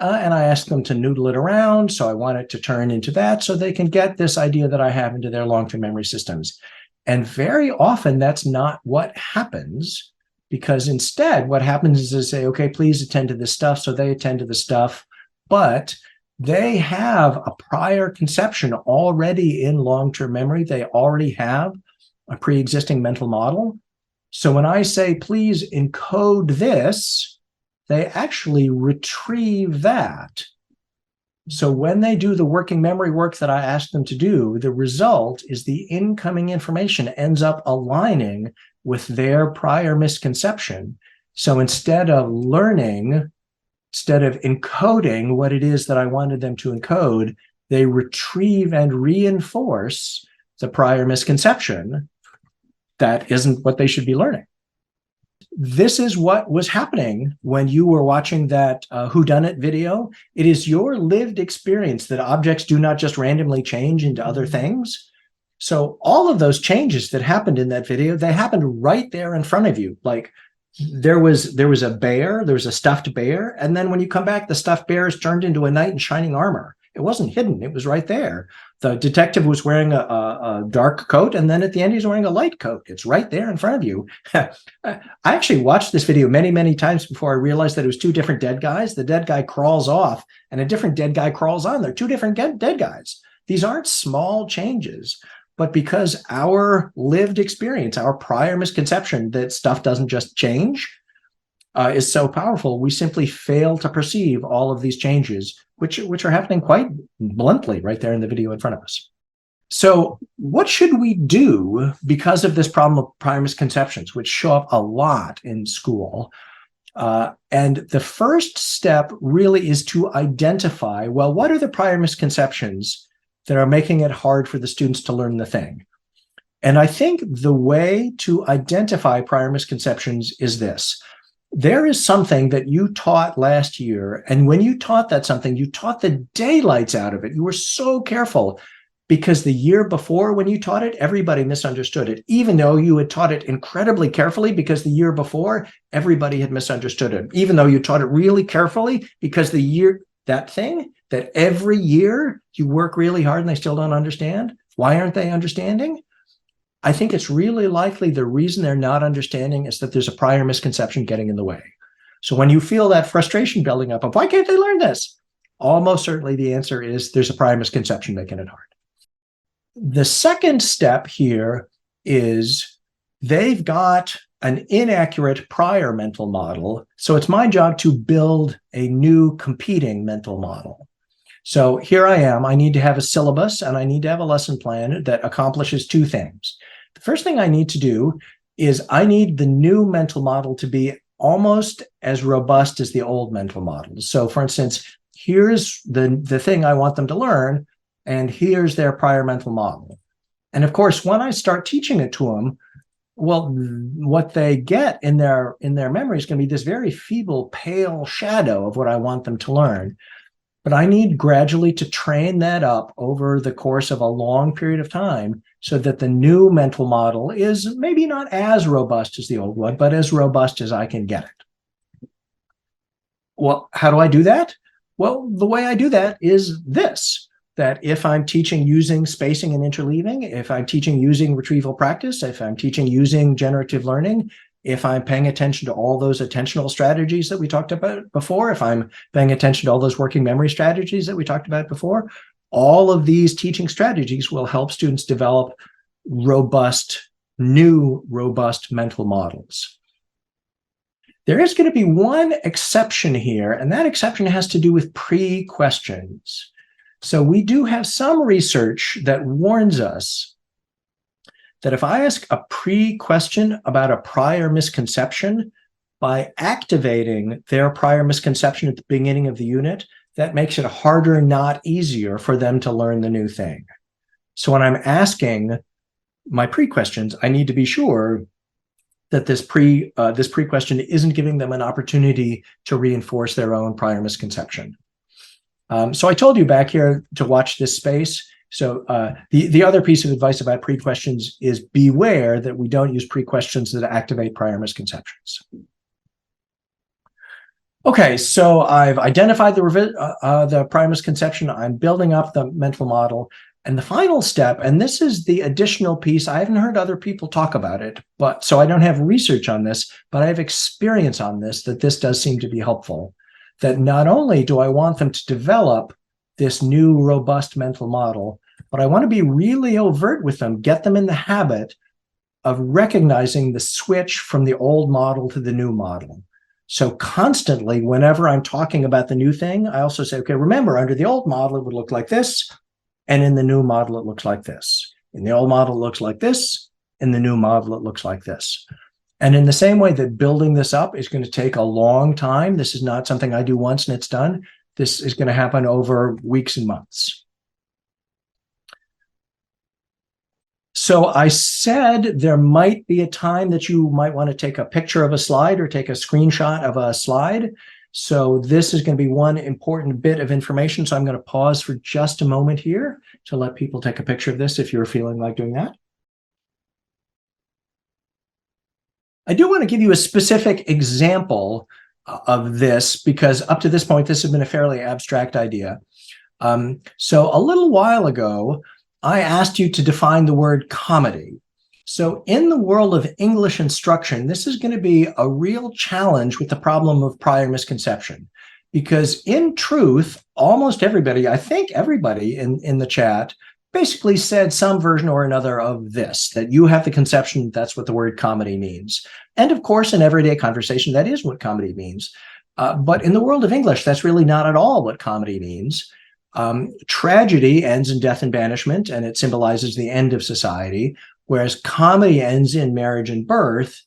And I ask them to noodle it around. So I want it to turn into that so they can get this idea that I have into their long-term memory systems. And very often that's not what happens, because instead what happens is they say, okay, please attend to this stuff. So they attend to the stuff, but they have a prior conception already in long-term memory. They already have a pre-existing mental model. So when I say, please encode this, they actually retrieve that. So when they do the working memory work that I asked them to do, the result is the incoming information ends up aligning with their prior misconception. So instead of encoding what it is that I wanted them to encode, they retrieve and reinforce the prior misconception that isn't what they should be learning. This is what was happening when you were watching that whodunit video. It is your lived experience that objects do not just randomly change into other things. So all of those changes that happened in that video, they happened right there in front of you. Like there was a bear, there was a stuffed bear, and then when you come back, the stuffed bear is turned into a knight in shining armor. It wasn't hidden, it was right there. The detective was wearing a dark coat, and then at the end he's wearing a light coat. It's right there in front of you. I actually watched this video many, many times before I realized that it was two different dead guys. The dead guy crawls off and a different dead guy crawls on. They're two different dead guys. These aren't small changes, but because our lived experience, our prior misconception that stuff doesn't just change is so powerful, we simply fail to perceive all of these changes, which are happening quite bluntly right there in the video in front of us. So what should we do because of this problem of prior misconceptions, which show up a lot in school? And the first step really is to identify, well, what are the prior misconceptions that are making it hard for the students to learn the thing? And I think the way to identify prior misconceptions is this. There is something that you taught last year, and when you taught that something, you taught the daylights out of it. You were so careful because the year before when you taught it, everybody misunderstood it, even though you had taught it incredibly carefully because the year before, everybody had misunderstood it, even though you taught it really carefully because that thing that every year you work really hard and they still don't understand. Why aren't they understanding? I think it's really likely the reason they're not understanding is that there's a prior misconception getting in the way. So when you feel that frustration building up of why can't they learn this? Almost certainly the answer is there's a prior misconception making it hard. The second step here is they've got an inaccurate prior mental model. So it's my job to build a new competing mental model. So here I am, I need to have a syllabus and I need to have a lesson plan that accomplishes two things. The first thing I need to do is I need the new mental model to be almost as robust as the old mental model. So for instance, here's the thing I want them to learn, and here's their prior mental model. And of course, when I start teaching it to them, well, what they get in their memory is going to be this very feeble, pale shadow of what I want them to learn. But I need gradually to train that up over the course of a long period of time so that the new mental model is maybe not as robust as the old one, but as robust as I can get it. Well, how do I do that? Well, the way I do that is this, that if I'm teaching using spacing and interleaving, if I'm teaching using retrieval practice, if I'm teaching using generative learning, if I'm paying attention to all those attentional strategies that we talked about before, if I'm paying attention to all those working memory strategies that we talked about before, all of these teaching strategies will help students develop new robust mental models. There is going to be one exception here, and that exception has to do with pre-questions. So we do have some research that warns us that if I ask a pre-question about a prior misconception, by activating their prior misconception at the beginning of the unit, that makes it harder, not easier, for them to learn the new thing. So when I'm asking my pre-questions, I need to be sure that this pre-question isn't giving them an opportunity to reinforce their own prior misconception. So I told you back here to watch this space. So the other piece of advice about pre-questions is beware that we don't use pre-questions that activate prior misconceptions. Okay, so I've identified the prior misconception. I'm building up the mental model. And the final step, and this is the additional piece, I haven't heard other people talk about it, but so I don't have research on this, but I have experience on this, that this does seem to be helpful. That not only do I want them to develop this new robust mental model, but I want to be really overt with them, get them in the habit of recognizing the switch from the old model to the new model. So constantly, whenever I'm talking about the new thing, I also say, okay, remember, under the old model, it would look like this. And in the new model, it looks like this. In the old model, it looks like this. In the new model, it looks like this. And in the same way that building this up is going to take a long time, this is not something I do once and it's done. This is going to happen over weeks and months. So I said there might be a time that you might want to take a picture of a slide or take a screenshot of a slide. So this is going to be one important bit of information. So I'm going to pause for just a moment here to let people take a picture of this if you're feeling like doing that. I do want to give you a specific example of this because up to this point, this has been a fairly abstract idea. So a little while ago, I asked you to define the word comedy. So in the world of English instruction, this is going to be a real challenge with the problem of prior misconception, because in truth, almost everybody, I think everybody in the chat, basically said some version or another of this, that you have the conception that that's what the word comedy means. And of course, in everyday conversation, that is what comedy means. But in the world of English, that's really not at all what comedy means. Tragedy ends in death and banishment, and it symbolizes the end of society. Whereas comedy ends in marriage and birth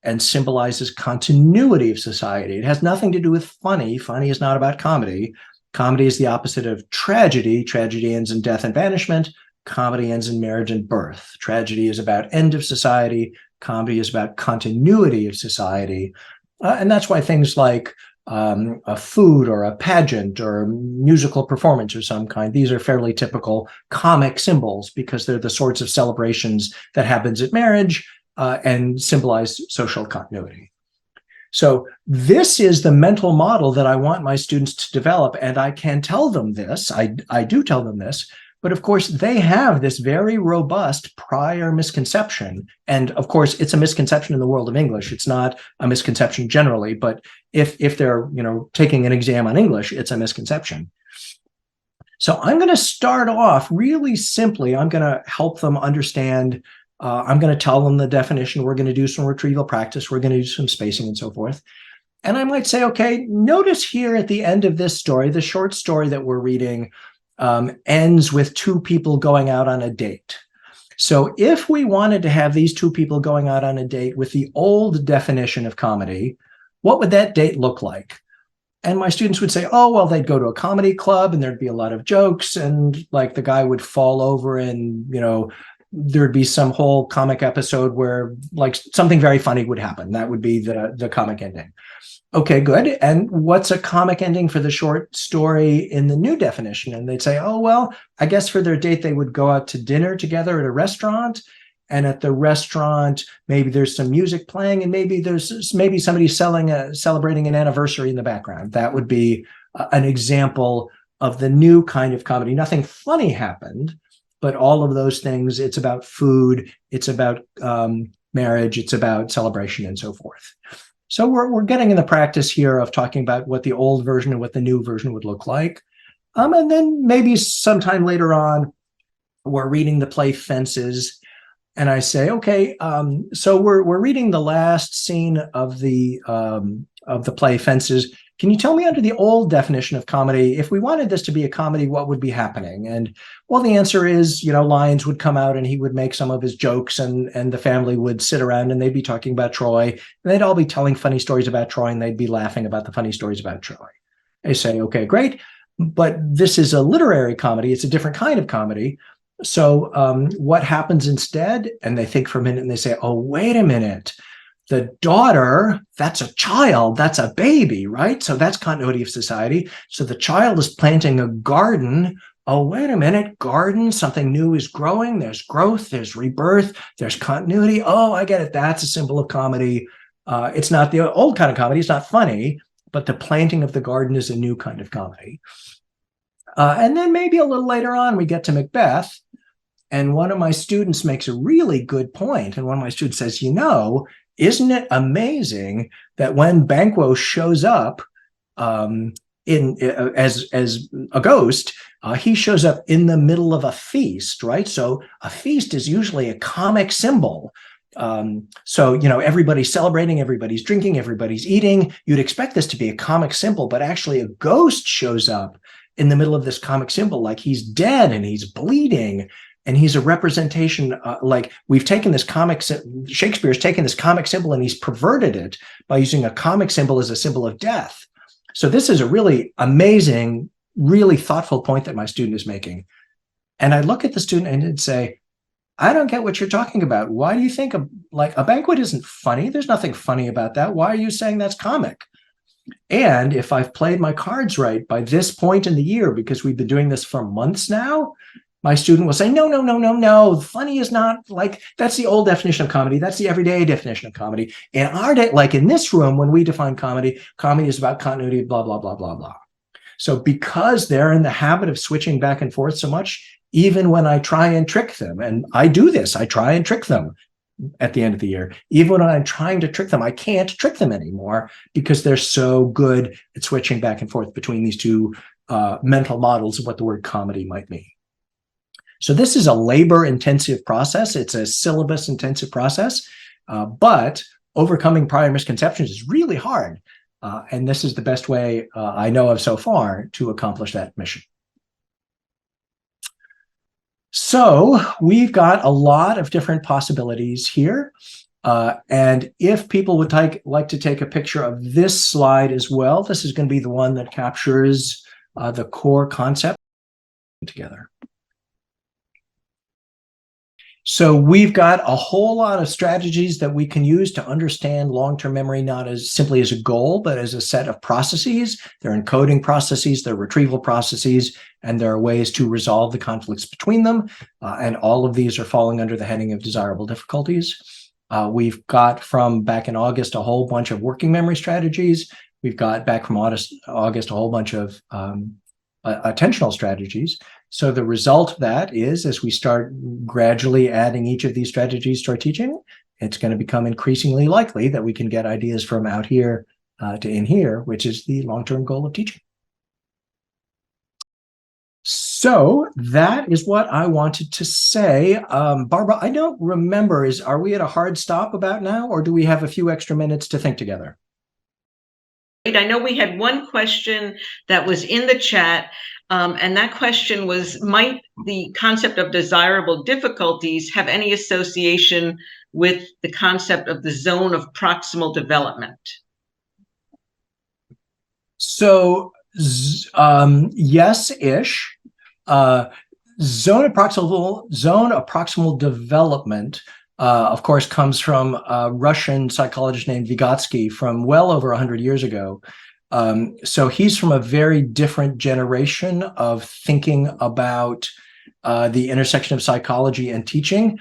and symbolizes continuity of society. It has nothing to do with funny. Funny is not about comedy. Comedy is the opposite of tragedy. Tragedy ends in death and banishment. Comedy ends in marriage and birth. Tragedy is about end of society. Comedy is about continuity of society. And that's why things like a food or a pageant or a musical performance of some kind, these are fairly typical comic symbols because they're the sorts of celebrations that happens at marriage and symbolize social continuity. So this is the mental model that I want my students to develop, and I can tell them this, I do tell them this, but of course they have this very robust prior misconception. And of course, it's a misconception in the world of English. It's not a misconception generally, but if they're, taking an exam on English, it's a misconception. So I'm going to start off really simply. I'm going to help them understand. I'm going to tell them the definition. We're going to do some retrieval practice. We're going to do some spacing and so forth. And I might say, okay, notice here at the end of this story, the short story that we're reading ends with two people going out on a date. So if we wanted to have these two people going out on a date with the old definition of comedy, what would that date look like? And my students would say, oh, well, they'd go to a comedy club and there'd be a lot of jokes and like the guy would fall over and, there'd be some whole comic episode where like something very funny would happen. That would be the comic ending. Okay, good. And what's a comic ending for the short story in the new definition? And they'd say, oh, well, I guess for their date, they would go out to dinner together at a restaurant. And at the restaurant, maybe there's some music playing and maybe there's somebody celebrating an anniversary in the background. That would be an example of the new kind of comedy. Nothing funny happened, but all of those things, it's about food, it's about marriage, it's about celebration and so forth. So we're getting in the practice here of talking about what the old version and what the new version would look like. And then maybe sometime later on, we're reading the play Fences. And I say, okay, so we're reading the last scene of the play Fences. Can you tell me under the old definition of comedy, if we wanted this to be a comedy, what would be happening? And well, the answer is, Lyons would come out and he would make some of his jokes and the family would sit around and they'd be talking about Troy and they'd all be telling funny stories about Troy and they'd be laughing about the funny stories about Troy. I say, okay, great. But this is a literary comedy. It's a different kind of comedy. So what happens instead? And they think for a minute and they say, oh, wait a minute. The daughter, that's a child, that's a baby, right? So that's continuity of society. So the child is planting a garden. Oh, wait a minute, garden, something new is growing. There's growth, there's rebirth, there's continuity. Oh, I get it. That's a symbol of comedy. It's not the old kind of comedy. It's not funny, but the planting of the garden is a new kind of comedy. And then maybe a little later on, we get to Macbeth. And one of my students makes a really good point. And one of my students says, isn't it amazing that when Banquo shows up as a ghost, he shows up in the middle of a feast, right? So a feast is usually a comic symbol. So everybody's celebrating, everybody's drinking, everybody's eating. You'd expect this to be a comic symbol, but actually a ghost shows up in the middle of this comic symbol, like he's dead and he's bleeding. And he's a representation, like we've taken this Shakespeare's taken this comic symbol and he's perverted it by using a comic symbol as a symbol of death. So this is a really amazing, really thoughtful point that my student is making. And I look at the student and I'd say, I don't get what you're talking about. Why do you think a banquet isn't funny? There's nothing funny about that. Why are you saying that's comic? And if I've played my cards right by this point in the year, because we've been doing this for months now, my student will say, no. Funny is not that's the old definition of comedy. That's the everyday definition of comedy. In our day, like in this room, when we define comedy, comedy is about continuity, blah, blah, blah, blah, blah. So because they're in the habit of switching back and forth so much, even when I try and trick them, and I do this, I try and trick them at the end of the year, even when I'm trying to trick them, I can't trick them anymore because they're so good at switching back and forth between these two mental models of what the word comedy might mean. So this is a labor-intensive process. It's a syllabus-intensive process, but overcoming prior misconceptions is really hard. And this is the best way I know of so far to accomplish that mission. So we've got a lot of different possibilities here. And if people would like to take a picture of this slide as well, this is going to be the one that captures the core concept together. So we've got a whole lot of strategies that we can use to understand long-term memory, not as simply as a goal, but as a set of processes. They're encoding processes, they're retrieval processes, and there are ways to resolve the conflicts between them. And all of these are falling under the heading of desirable difficulties. We've got from back in August a whole bunch of working memory strategies. We've got back from August a whole bunch of attentional strategies. So the result of that is, as we start gradually adding each of these strategies to our teaching, it's going to become increasingly likely that we can get ideas from out here to in here, which is the long-term goal of teaching. So that is what I wanted to say. Barbara, I don't remember, are we at a hard stop about now, or do we have a few extra minutes to think together? I know we had one question that was in the chat, and that question was, might the concept of desirable difficulties have any association with the concept of the zone of proximal development? So, yes-ish. Zone of proximal development, of course, comes from a Russian psychologist named Vygotsky from well over 100 years ago. So he's from a very different generation of thinking about the intersection of psychology and teaching.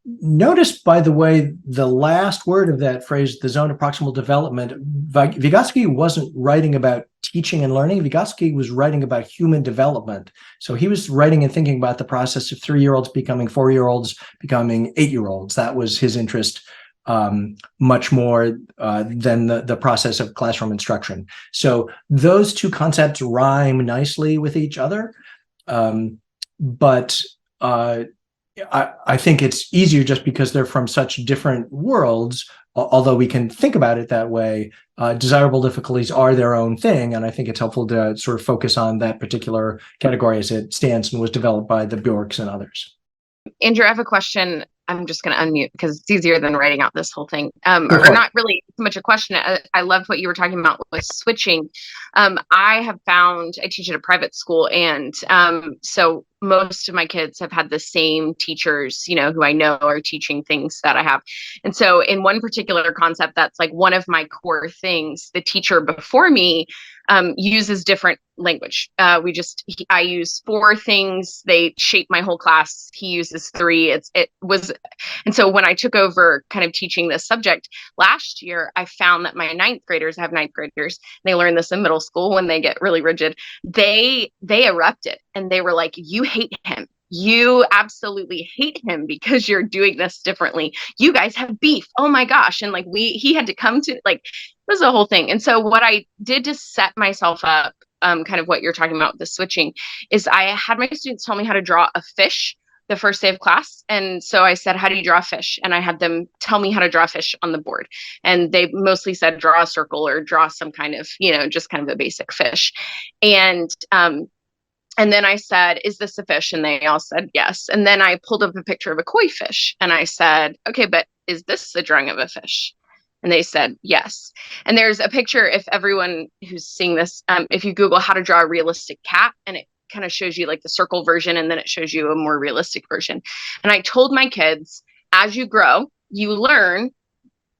Notice, by the way, the last word of that phrase, the zone of proximal development, Vygotsky wasn't writing about teaching and learning. Vygotsky was writing about human development. So he was writing and thinking about the process of 3-year-olds becoming 4-year-olds, becoming 8-year-olds. That was his interest, much more than the process of classroom instruction. So those two concepts rhyme nicely with each other. But I think it's easier just because they're from such different worlds, although we can think about it that way. Desirable difficulties are their own thing, and I think it's helpful to sort of focus on that particular category as it stands and was developed by the Bjorks and others. Andrew, I have a question. I'm just going to unmute because it's easier than writing out this whole thing. Or not really so much a question. I loved what you were talking about with switching. I have found, I teach at a private school, and so most of my kids have had the same teachers, who I know are teaching things that I have. And so in one particular concept, that's like one of my core things, the teacher before me uses different language. I use 4 things. They shape my whole class. He uses 3. And so when I took over kind of teaching this subject last year, I found that my I have 9th graders, they learn this in middle school when they get really rigid. They erupted and they were like, you hate him. You absolutely hate him because you're doing this differently. You guys have beef. Oh my gosh. And like he had to come to it was a whole thing. And so what I did to set myself up, kind of what you're talking about, the switching, is I had my students tell me how to draw a fish the first day of class. And so I said, how do you draw a fish? And I had them tell me how to draw a fish on the board. And they mostly said, draw a circle or draw some kind of, just kind of a basic fish. And then I said, is this a fish? And they all said yes. And then I pulled up a picture of a koi fish. And I said, okay, but is this a drawing of a fish? And they said yes. And there's a picture, if everyone who's seeing this, if you Google how to draw a realistic cat, and it kind of shows you like the circle version, and then it shows you a more realistic version. And I told my kids, as you grow, you learn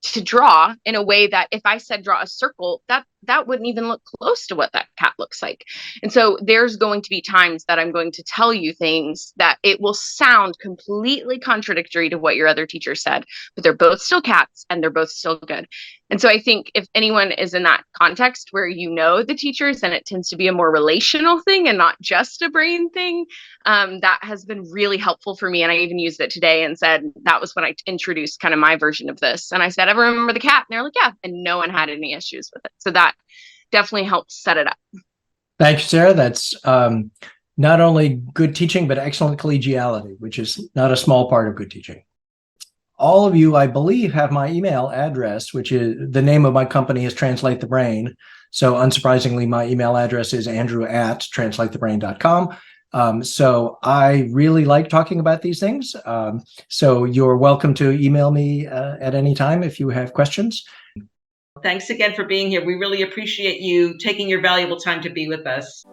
to draw in a way that if I said draw a circle, that wouldn't even look close to what that cat looks like. And so there's going to be times that I'm going to tell you things that it will sound completely contradictory to what your other teacher said, but they're both still cats and they're both still good. And so I think if anyone is in that context where the teachers, then it tends to be a more relational thing and not just a brain thing. That has been really helpful for me. And I even used it today and said, that was when I introduced kind of my version of this. And I said, ever remember the cat? And they're like, yeah. And no one had any issues with it. So that definitely helped set it up. Thank you, Sarah. That's not only good teaching, but excellent collegiality, which is not a small part of good teaching. All of you, I believe, have my email address, which is the name of my company is Translate the Brain. So unsurprisingly, my email address is andrew@translatethebrain.com. So I really like talking about these things. So you're welcome to email me at any time if you have questions. Thanks again for being here. We really appreciate you taking your valuable time to be with us.